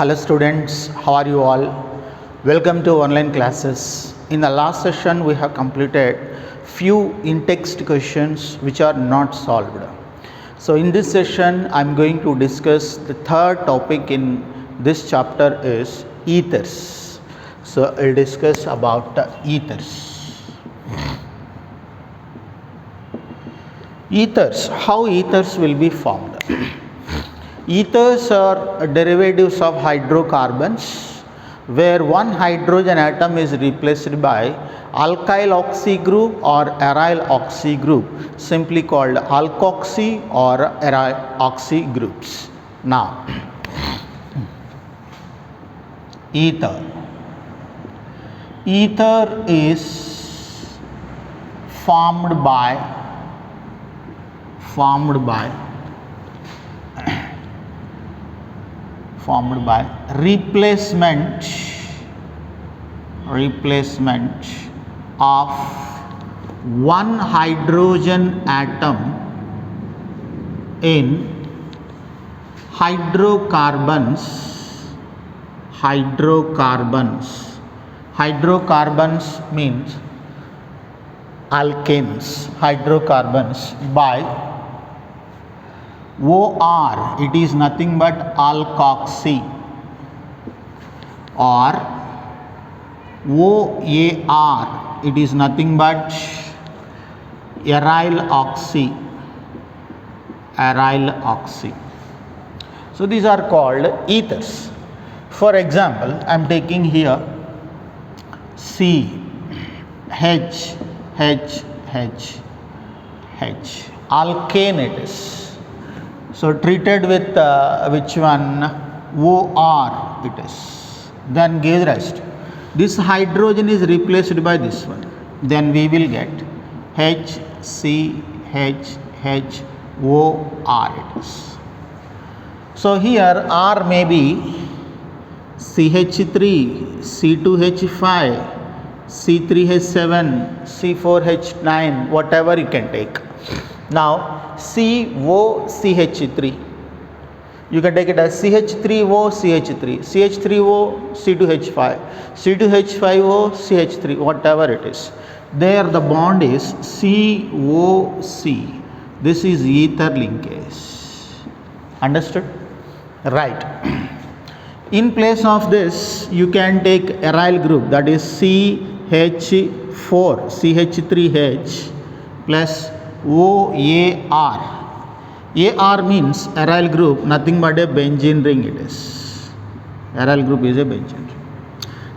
Hello students, how are you all? Welcome to online classes. In the last session we have completed few in-text questions which are not solved. So in this session I am going to discuss the third topic in this chapter is ethers. So I will discuss about ethers. Ethers, how ethers will be formed? Ethers are derivatives of hydrocarbons where one hydrogen atom is replaced by alkyl oxy group or aryl oxy group, simply called alkoxy or aryl oxy groups. Now, ether is formed by replacement of one hydrogen atom in hydrocarbons. Hydrocarbons means alkanes. Hydrocarbons by OR, it is nothing but alkoxy, or OAR, it is nothing but aryl oxy. So these are called ethers. For example, I am taking here CH, alkane it is. So treated with which one? OR it is. Then give rest. This hydrogen is replaced by this one. Then we will get HCHHOR it is. So here R may be CH3, C2H5, C3H7, C4H9, whatever you can take. Now COCH3, you can take it as CH3OCH3, CH3O C2H5, C2H5O CH3, whatever it is. There the bond is COC. This is ether linkage. Understood? Right. In place of this, you can take aryl group, that is CH4, CH3H plus OAR. AR means aryl group, nothing but a benzene ring it is. Aryl group is a benzene ring.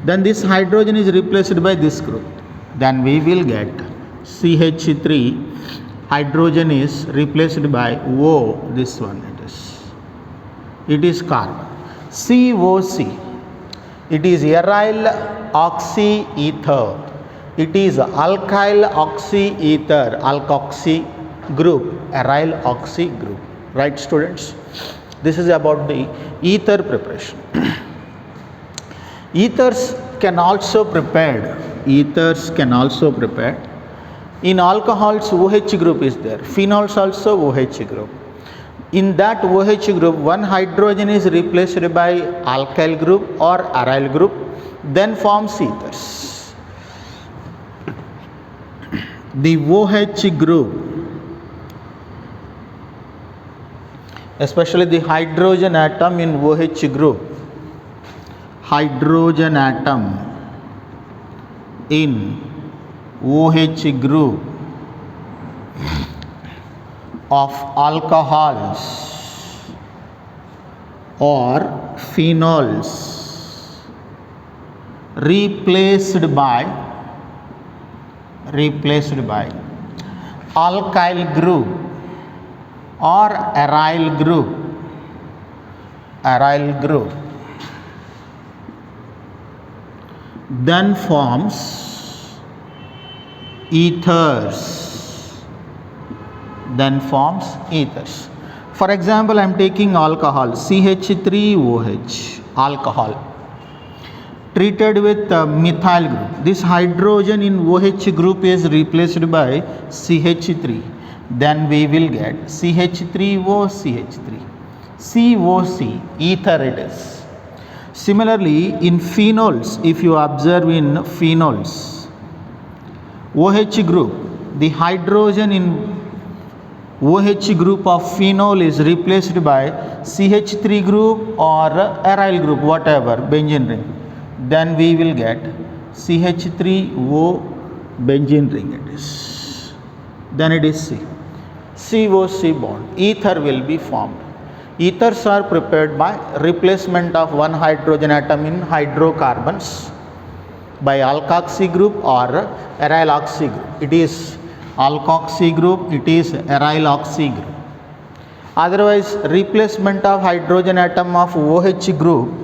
Then this hydrogen is replaced by this group. Then we will get CH3, hydrogen is replaced by O, this one it is. It is carbon. COC, it is aryl oxy ether. It is alkyl oxy ether, alkoxy group, aryl oxy group. Right, students? This is about the ether preparation. Ethers can also prepared. In alcohols, OH group is there. Phenols also OH group. In that OH group, one hydrogen is replaced by alkyl group or aryl group, then forms ethers. The OH group, especially the hydrogen atom in OH group, of alcohols or phenols replaced by alkyl group or aryl group, then forms ethers. For example, I am taking alcohol, CH3OH, alcohol, treated with methyl group. This hydrogen in OH group is replaced by CH3. Then we will get CH3O CH3. COC, ether it is. Similarly, in phenols, if you observe in phenols, OH group, the hydrogen in OH group of phenol is replaced by CH3 group or aryl group, whatever, benzene ring. Then we will get CH3O benzene ring it is. Then it is C. COC bond. Ether will be formed. Ethers are prepared by replacement of one hydrogen atom in hydrocarbons by alkoxy group or aryl oxy group. It is alkoxy group, it is aryl oxy group. Otherwise, replacement of hydrogen atom of OH group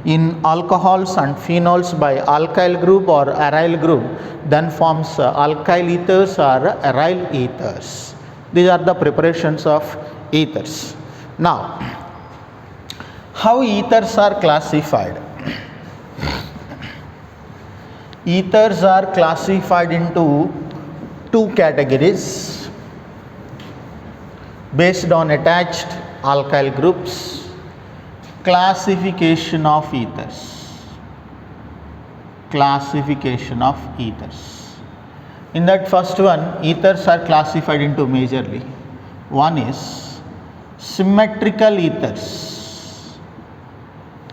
in alcohols and phenols by alkyl group or aryl group then forms alkyl ethers or aryl ethers. These are the preparations of ethers. Now, how ethers are classified? Ethers are classified into two categories based on attached alkyl groups. Classification of ethers. Classification of ethers. In that first one, ethers are classified into majorly. One is symmetrical ethers.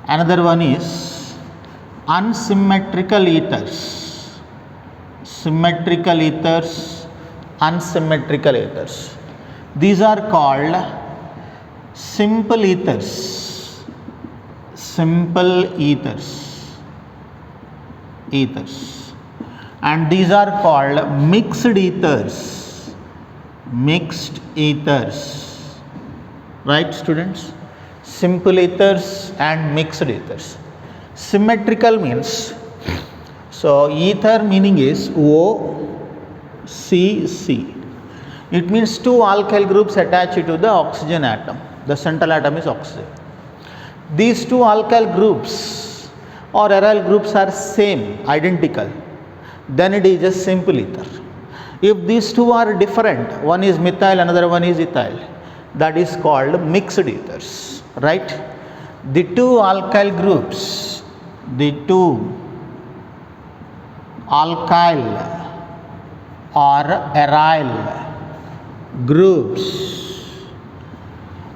Another one is unsymmetrical ethers. Symmetrical ethers, unsymmetrical ethers. These are called simple ethers. Simple ethers. Ethers. And these are called mixed ethers. Mixed ethers. Right, students? Simple ethers and mixed ethers. Symmetrical means, so ether meaning is OCC. It means two alkyl groups attached to the oxygen atom. The central atom is oxygen. These two alkyl groups or aryl groups are same, identical. Then it is a simple ether. If these two are different, one is methyl, another one is ethyl, that is called mixed ethers. Right? The two alkyl groups, the two alkyl or aryl groups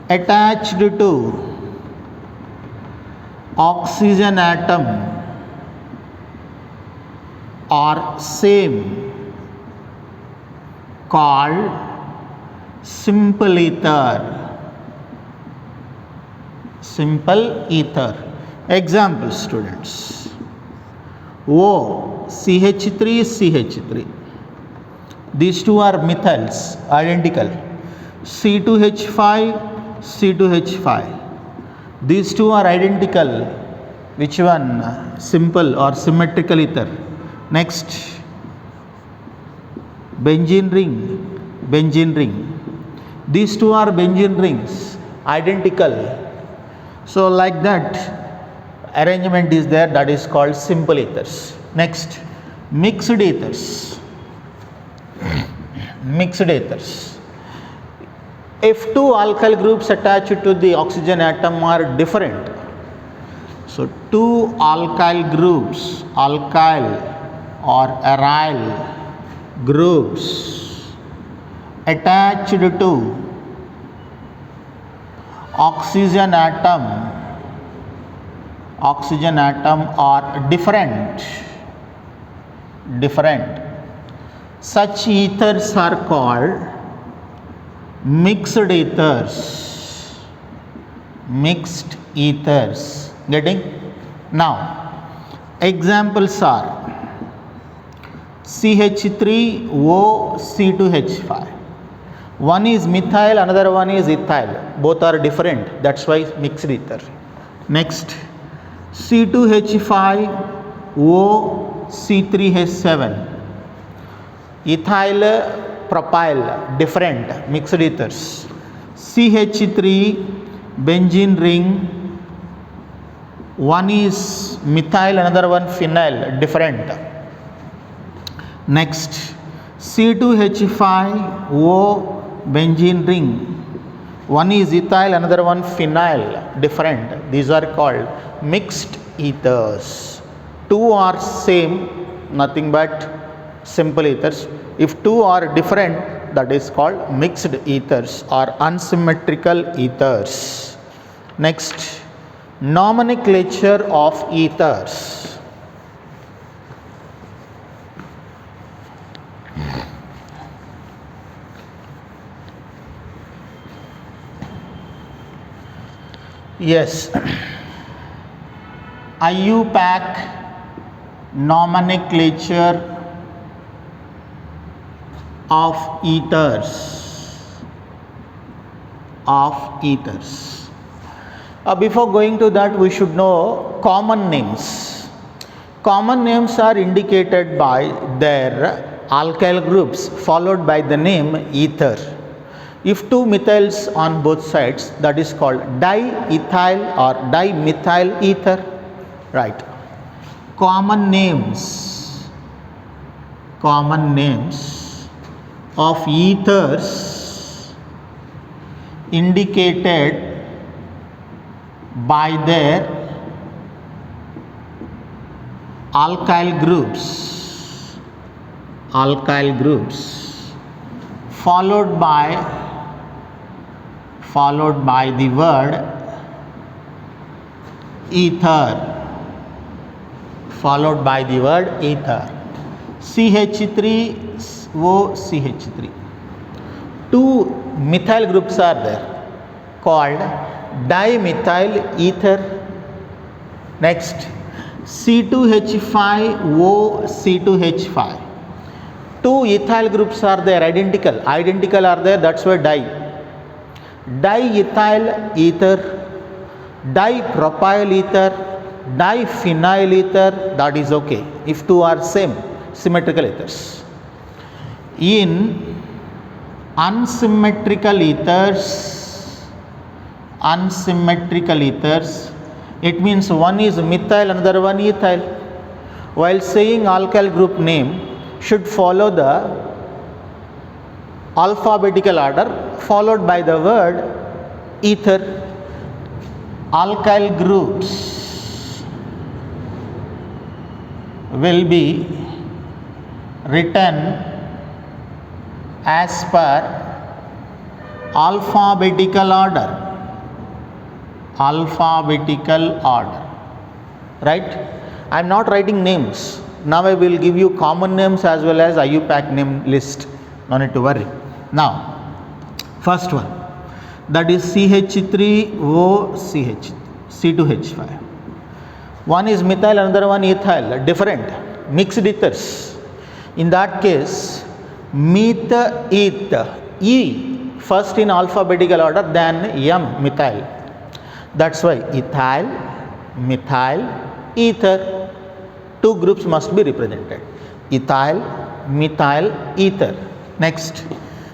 attached to oxygen atom are same, called simple ether. Simple ether. Example, students. O, CH3, CH3. These two are methyls, identical. C2H5, C2H5. These two are identical. Which one? Simple or symmetrical ether. Next, benzene ring, benzene ring. These two are benzene rings, identical. So like that arrangement is there, that is called simple ethers. Next, mixed ethers. Mixed ethers. If two alkyl groups attached to the oxygen atom are different, so two alkyl groups, alkyl or aryl groups attached to oxygen atom are different. Such ethers are called mixed ethers. Mixed ethers. Getting? Now, examples are CH3O C2H5. One is methyl, another one is ethyl. Both are different. That's why mixed ether. Next, C2H5O C3H7. Ethyl, propyl, different, mixed ethers. CH3, benzene ring. One is methyl, another one phenyl, different. Next, C2H5O benzene ring. One is ethyl, another one phenyl, different. These are called mixed ethers. Two are same, nothing but simple ethers. If two are different, that is called mixed ethers or unsymmetrical ethers. Next, nomenclature of ethers. Yes, IUPAC nomenclature of ethers. Before going to that, we should know common names. Common names are indicated by their alkyl groups followed by the name ether. If two methyls on both sides, that is called diethyl or dimethyl ether. Right. Common names of ethers indicated by their alkyl groups followed by the word ether, CH3OCH3. Two methyl groups are there called dimethyl ether. Next, C2H5OC2H5. Two ethyl groups are there, identical are there, that's why diethyl ether, dipropyl ether, diphenyl ether, that is okay if two are same, symmetrical ethers. In unsymmetrical ethers, it means one is methyl, another one ethyl. While saying alkyl group name, should follow the alphabetical order followed by the word ether. Alkyl groups will be written as per alphabetical order. Right? I am not writing names. Now I will give you common names as well as IUPAC name list. No need to worry. Now, first one, that is CH3OCH, C2H5. One is methyl, another one ethyl, different, mixed ethers. In that case, meth, E first in alphabetical order, then M, methyl. That's why ethyl, methyl, ether. Two groups must be represented. Ethyl, methyl, ether. Next,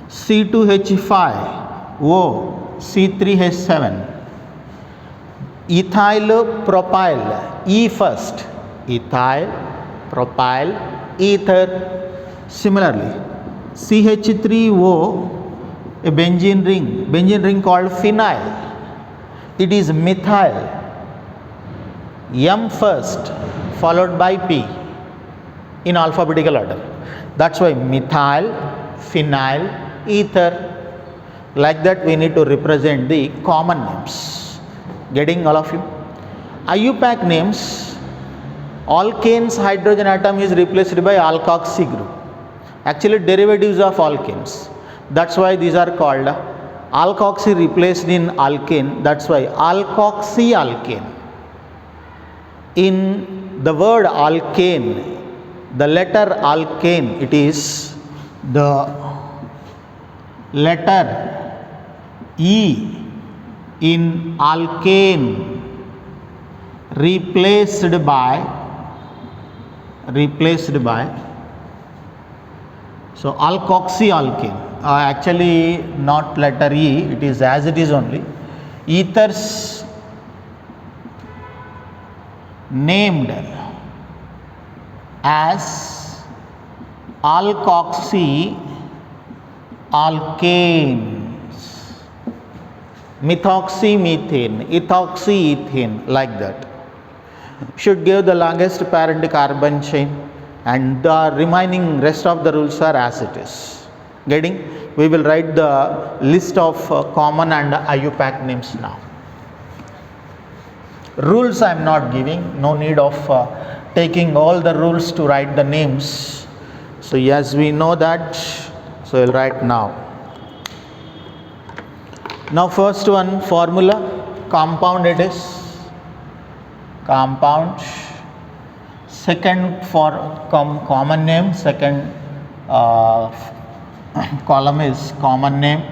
C2H5O, C3H7. Ethyl, propyl, E first. Ethyl, propyl, ether. Similarly, CH3O, a benzene ring called phenyl. It is methyl, M first followed by P in alphabetical order. That's why methyl, phenyl, ether. Like that we need to represent the common names. Getting all of you? IUPAC names, alkane's hydrogen atom is replaced by alkoxy group. Actually derivatives of alkanes. That's why these are called alkoxy replaced in alkane. That's why alkoxy alkane. In the word alkane, the letter alkane, it is the letter E in alkane replaced by so alkoxy alkane. Actually not letter E, it is as it is only. Ethers named as alkoxy alkanes. methoxymethane, ethoxyethane, like that. Should give the longest parent carbon chain, and the remaining rest of the rules are as it is. Getting? We will write the list of common and IUPAC names now. Rules I am not giving, no need of taking all the rules to write the names. So yes, we know that, so we'll write now. Now first one, formula, compound it is, compound. Second, for common name, second column is common name.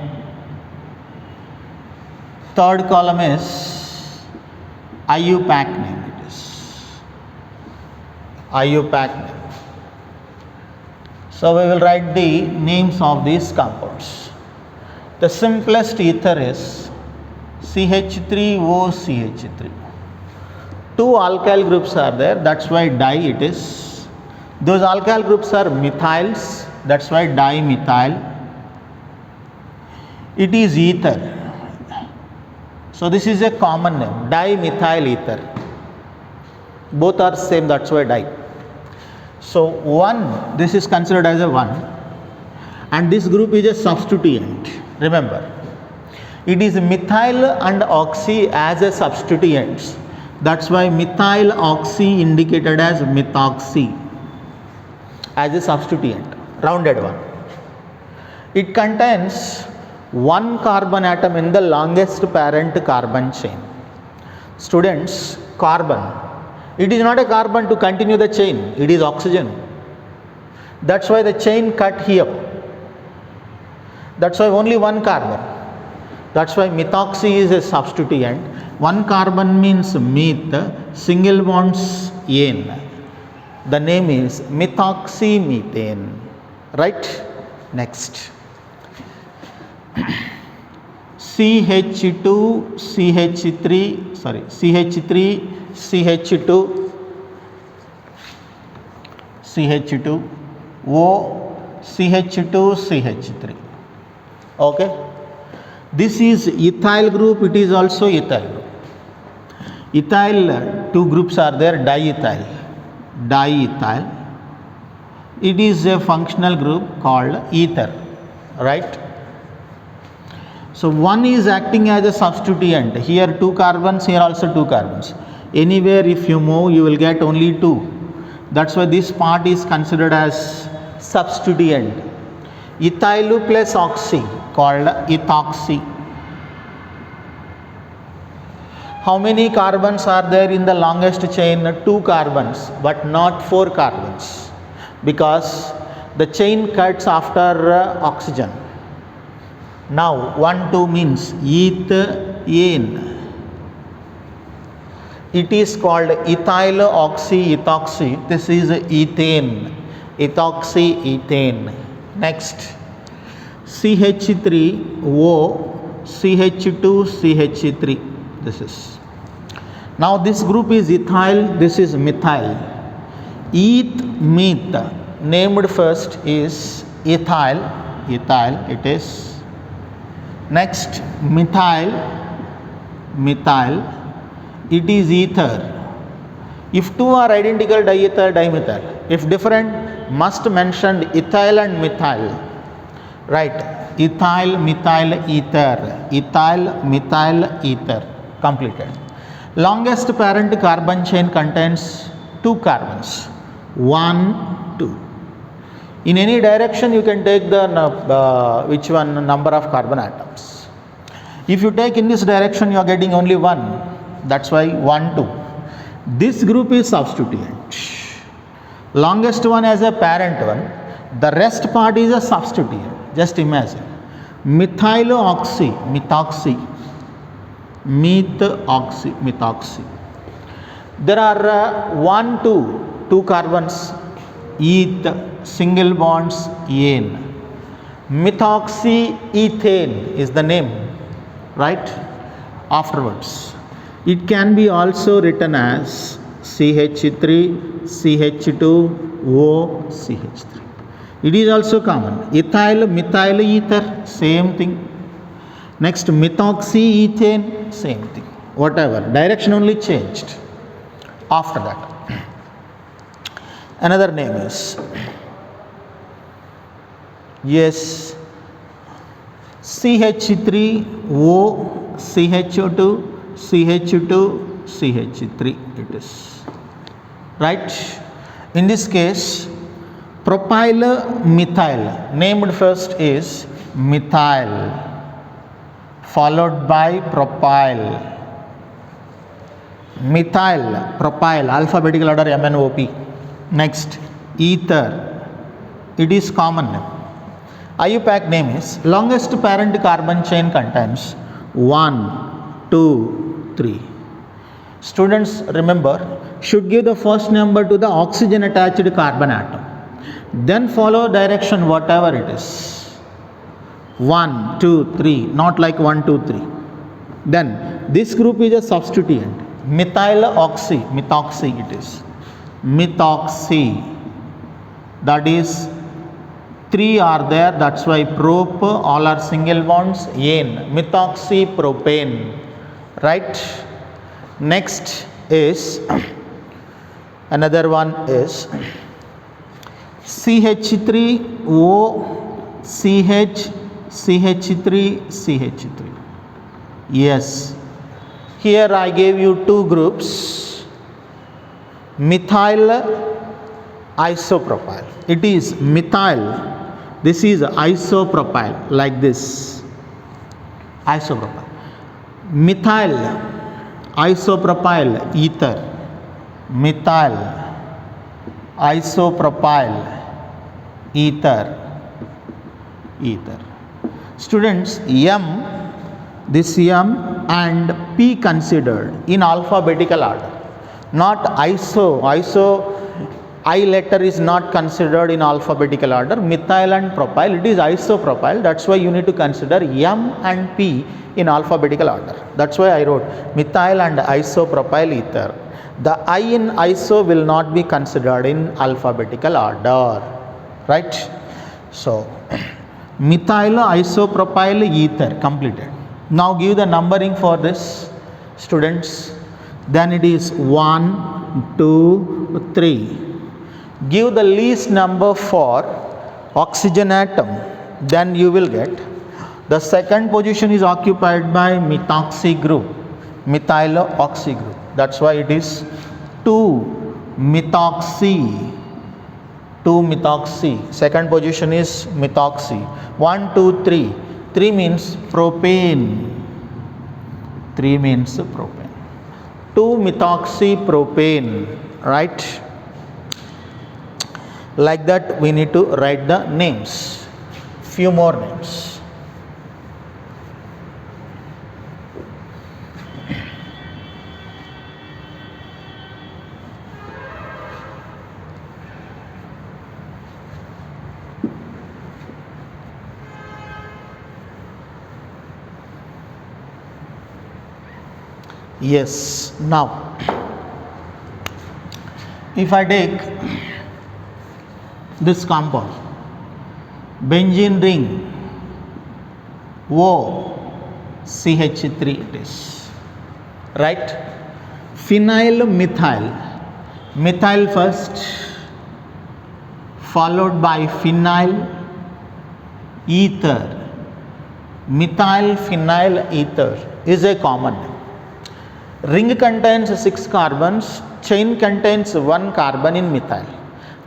Third column is IUPAC name, it is IUPAC name. So we will write the names of these compounds. The simplest ether is CH3OCH3. Two alkyl groups are there, that's why di it is. Those alkyl groups are methyls, that's why dimethyl. It is ether. So this is a common name, dimethyl ether. Both are same, that's why di. So 1, this is considered as a 1, and this group is a substituent. Remember, it is methyl and oxy as a substituents. That's why methyl oxy indicated as methoxy as a substituent, rounded one. It contains one carbon atom in the longest parent carbon chain. Students, carbon, it is not a carbon to continue the chain, it is oxygen. That's why the chain cut here. That's why only one carbon. That's why methoxy is a substituent. One carbon means meth, single bonds ane. The name is methoxymethane. Right? Next. CH2, CH3, sorry, CH3, CH2, CH2, O, CH2, CH3. Okay? This is ethyl group, it is also ethyl group. Ethyl, two groups are there, diethyl. Diethyl. It is a functional group called ether, right? So one is acting as a substituent. Here two carbons, here also two carbons. Anywhere if you move, you will get only two. That's why this part is considered as substituent. Ethyl plus oxy called ethoxy. How many carbons are there in the longest chain? 2 carbons, but not 4 carbons, because the chain cuts after oxygen. Now 1, 2 means ethane. It is called ethyl oxy ethoxy. This is ethane, ethoxy ethane. Next, CH3O, CH2, CH3. This is. Now this group is ethyl, this is methyl. Eth, meth, named first is ethyl, ethyl it is. Next, methyl, methyl, it is ether. If two are identical, diethyl, dimethyl. If different, must mention ethyl and methyl. Right, ethyl, methyl, ether, ethyl, methyl, ether. Completed. Longest parent carbon chain contains 2 carbons, 1, 2. In any direction you can take the which one number of carbon atoms. If you take in this direction, you are getting only 1. That's why 1, 2. This group is substituent. Longest one as a parent one. The rest part is a substituent. Just imagine. Methyl oxy, methoxy. Methoxy, methoxy. There are 1, 2 carbons, eth, single bonds, ane. Methoxyethane is the name, right? Afterwards, it can be also written as CH3, CH2, O, CH3. It is also common. Ethyl, methyl ether, same thing. Next, methoxyethane, same thing. Whatever, direction only changed. After that, another name is, yes, CH3O, CH2, CH2, CH3 it is. Right? In this case, propyl methyl, named first is methyl, followed by propyl. Methyl, propyl, alphabetical order MNOP. Next, ether, it is common name. IUPAC name is, longest parent carbon chain contains 1, 2, 3. Students, remember, should give the first number to the oxygen attached carbon atom. Then follow direction whatever it is. 1, 2, 3, not like 1, 2, 3. Then this group is a substituent. Methyloxy, methoxy it is. Methoxy, that is 3 are there, that's why prop, all are single bonds, ane, methoxypropane, right? Next is, another one is CH3O, CH3, CH3. Yes, here I gave you two groups, methyl isopropyl. It is methyl, this is isopropyl, like this, isopropyl. Methyl isopropyl ether, methyl isopropyl ether, ether. Students, M, this M and P considered in alphabetical order, not iso, I letter is not considered in alphabetical order. Methyl and propyl, it is isopropyl, that's why you need to consider M and P in alphabetical order. That's why I wrote methyl and isopropyl ether. The I in iso will not be considered in alphabetical order, right? So, methyl isopropyl ether completed. Now give the numbering for this, students. Then it is 1, 2, 3. Give the least number for oxygen atom, then you will get. The second position is occupied by methoxy group, methyloxy group. That's why it is 2 methoxy. Second position is methoxy. 1, 2, 3. 3 means propane. 3 means propane. 2 methoxypropane, right? Like that we need to write the names, few more names. Yes, now if I take this compound, benzene ring, O, CH3 it is, right? Phenyl methyl, methyl first, followed by phenyl ether. Methyl phenyl ether is a common name. Ring contains 6 carbons, chain contains 1 carbon in methyl.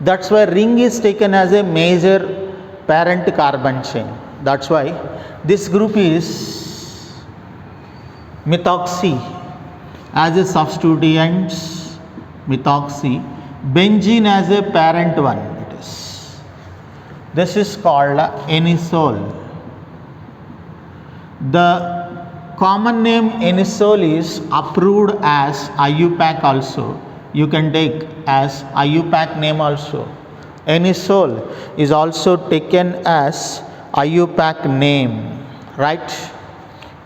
That's why ring is taken as a major parent carbon chain. That's why this group is methoxy as a substituent, methoxy. Benzene as a parent one it is. This is called anisole. The common name anisole is approved as IUPAC also. You can take as IUPAC name also. Anisole is also taken as IUPAC name, right?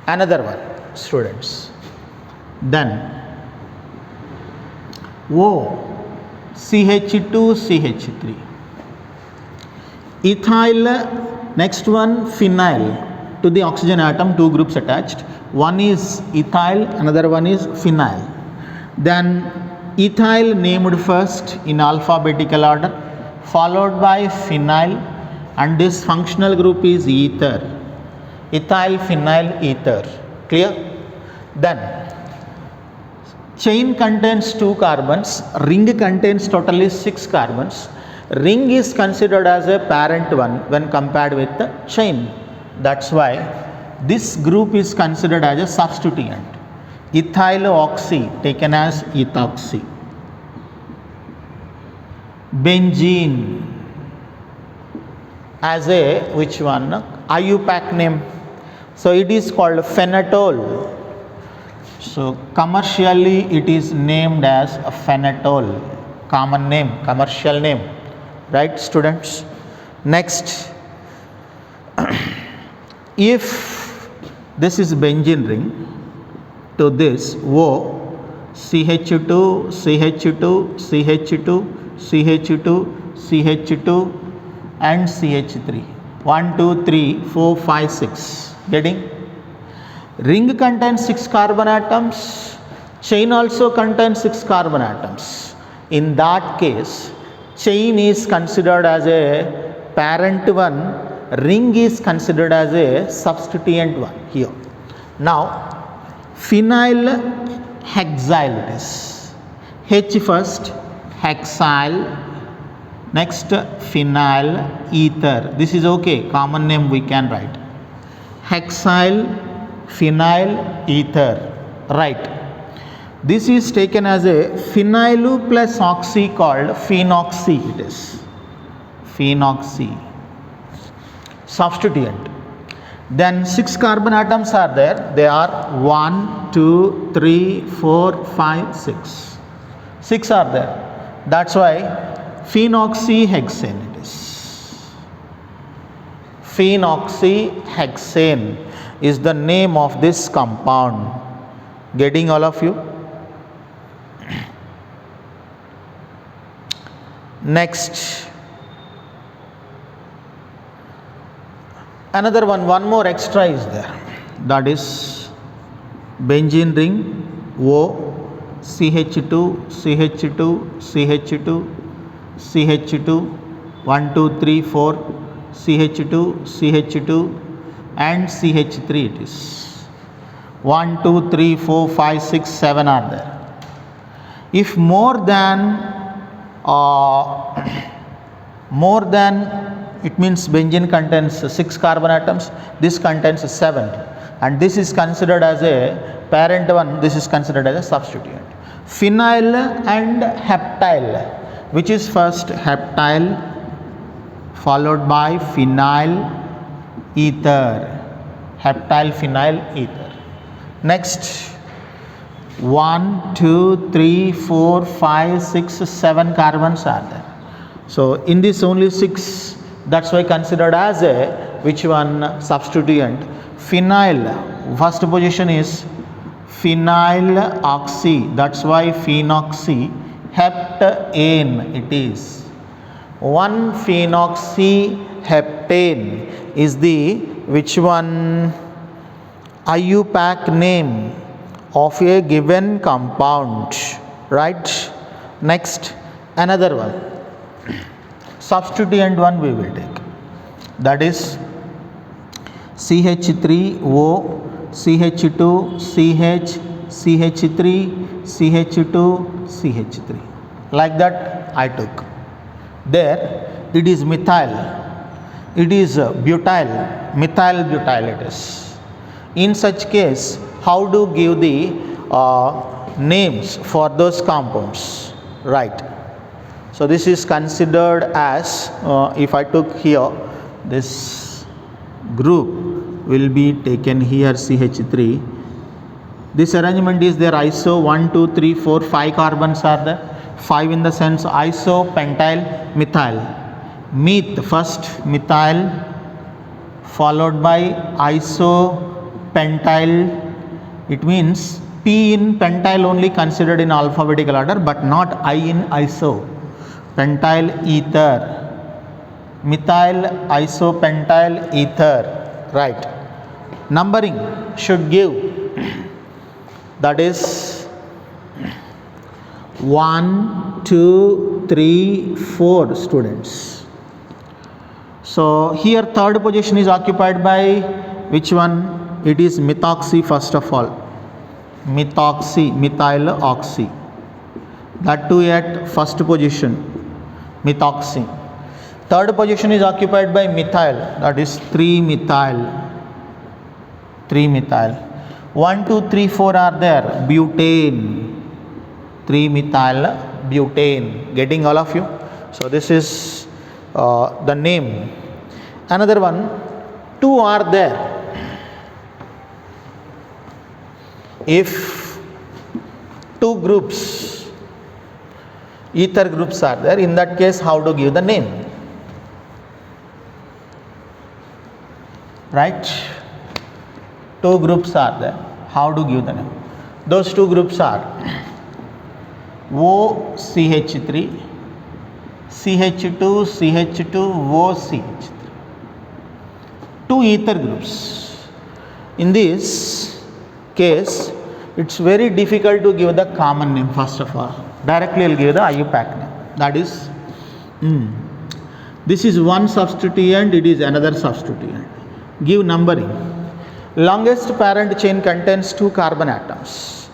Another one, students. Then O, CH2, CH3. Ethyl, next one phenyl, to the oxygen atom two groups attached. One is ethyl, another one is phenyl. Then ethyl named first in alphabetical order, followed by phenyl, and this functional group is ether. Ethyl, phenyl, ether. Clear? Then chain contains 2 carbons, ring contains totally 6 carbons. Ring is considered as a parent one when compared with the chain. That's why this group is considered as a substituent. Ethyloxy taken as ethoxy. Benzene as a which one? IUPAC name. So it is called phenol. So commercially it is named as a phenol. Common name, commercial name. Right, students? Next, if this is benzene ring, to this O, CH2, CH2, CH2, CH2, CH2 and CH3. 1, 2, 3, 4, 5, 6. Getting? Ring contains 6 carbon atoms. Chain also contains 6 carbon atoms. In that case, chain is considered as a parent one, ring is considered as a substituent one here. Now, phenyl hexyl it is. H first, hexyl, next phenyl ether. This is okay, common name we can write. Hexyl, phenyl ether, right. This is taken as a phenyl plus oxy called phenoxy it is. Phenoxy. Substituent. Then 6 carbon atoms are there. They are 1, 2, 3, 4, 5, 6. 6 are there. That's why phenoxyhexane it is. Phenoxyhexane is the name of this compound. Getting all of you? Next, another one more extra is there. That is benzene ring O, CH2, CH2, CH2, CH2, 1, 2, 3, 4, CH2, CH2 and CH3 it is. 1, 2, 3, 4, 5, 6, 7 are there. If more than it means benzene contains 6 carbon atoms, this contains 7, and this is considered as a parent one, this is considered as a substituent. Phenyl and heptyl, which is first? Heptyl followed by phenyl ether. Heptyl phenyl ether. Next, 1, 2, 3, 4, 5, 6, 7 carbons are there. So in this only 6, that's why considered as a which one? Substituent. Phenyl, first position is phenyl oxy, that's why phenoxy. Heptane it is. 1 phenoxyheptane is the which one? IUPAC name of a given compound, right? Next, another one, substituent one we will take, that is CH3O, CH2, CH, CH3, CH2, CH3, like that I took. There it is methyl, it is butyl, methyl butyl it is. In such case, how do give the names for those compounds? Right. So this is considered as, if I took here, this group will be taken here CH3. This arrangement is there, iso 1, 2, 3, 4, 5 carbons are there. 5 in the sense isopentyl methyl. Meth, first methyl followed by isopentyl. It means P in pentyl only considered in alphabetical order, but not I in iso. Pentyl ether, methyl isopentyl ether, right. numbering should give, that is 1, 2, 3, 4 students. So here third position is occupied by which one? It is methoxy first of all. Methoxy, methyl oxy. That too at first position, methoxy. Third position is occupied by methyl, that is 3-methyl. 3-methyl. 1, 2, 3, 4 are there. Butane. 3-methyl butane. Getting all of you? So this is the name. Another one, 2 are there. If 2 groups, ether groups are there, in that case how to give the name? Right? 2 groups are there. How to give the name? Those 2 groups are OCH3, CH2, CH2, OCH3. 2 ether groups. In this case, it's very difficult to give the common name first of all. Directly I will give the IUPAC name. That is, this is one substituent, it is another substituent. Give numbering. Longest parent chain contains 2 carbon atoms.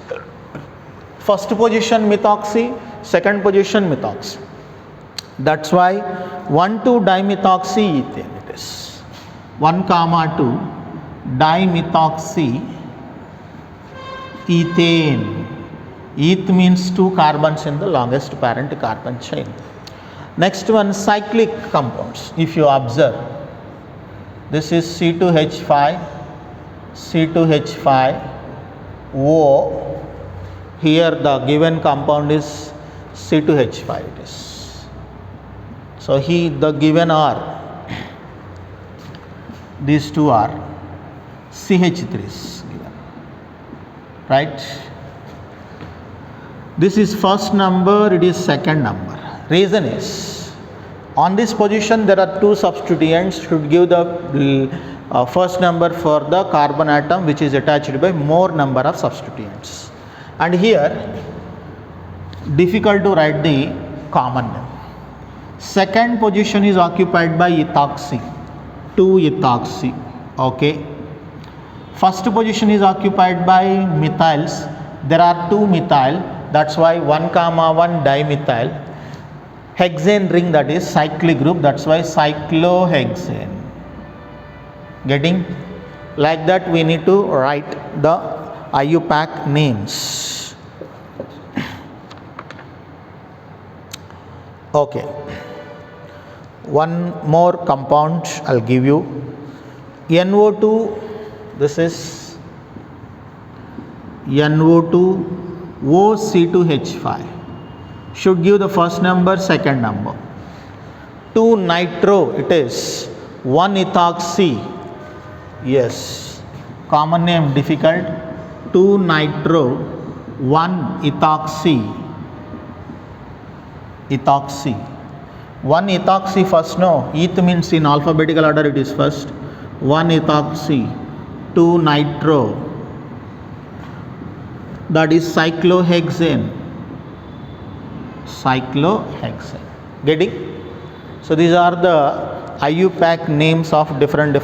First position methoxy, second position methoxy. That's why 1,2-dimethoxy ethane it is. 1, 2-dimethoxy ethane. Eth means 2 carbons in the longest parent carbon chain. Next one, cyclic compounds. If you observe, this is C2H5, C2H5O. Here the given compound is C2H5 it is. So the given are, these 2 are CH3s given. Right? This is first number, it is second number. Reason is, on this position there are 2 substituents, should give the first number for the carbon atom which is attached by more number of substituents. And here, difficult to write the common name. Second position is occupied by ethoxy, 2-ethoxy. Okay. First position is occupied by methyls. There are 2 methyl. That's why 1, 1-dimethyl. Hexane ring, that is cyclic group. That's why cyclohexane. Getting? Like that we need to write the IUPAC names. Okay. One more compound I'll give you. NO2, this is NO2 OC2H5. Should give the first number, second number. 2-nitro, it is 1-ethoxy. Yes, common name difficult. 2-nitro 1-ethoxy. Ethoxy. 1-ethoxy first, no. Eth means in alphabetical order it is first. 1-ethoxy. 2-nitro. That is cyclohexane. Cyclohexane. Getting? So these are the IUPAC names of different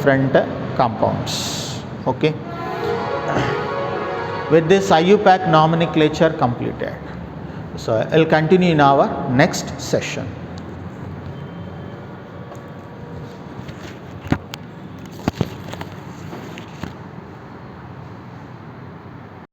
compounds. Okay. With this IUPAC nomenclature completed. So I'll continue in our next session.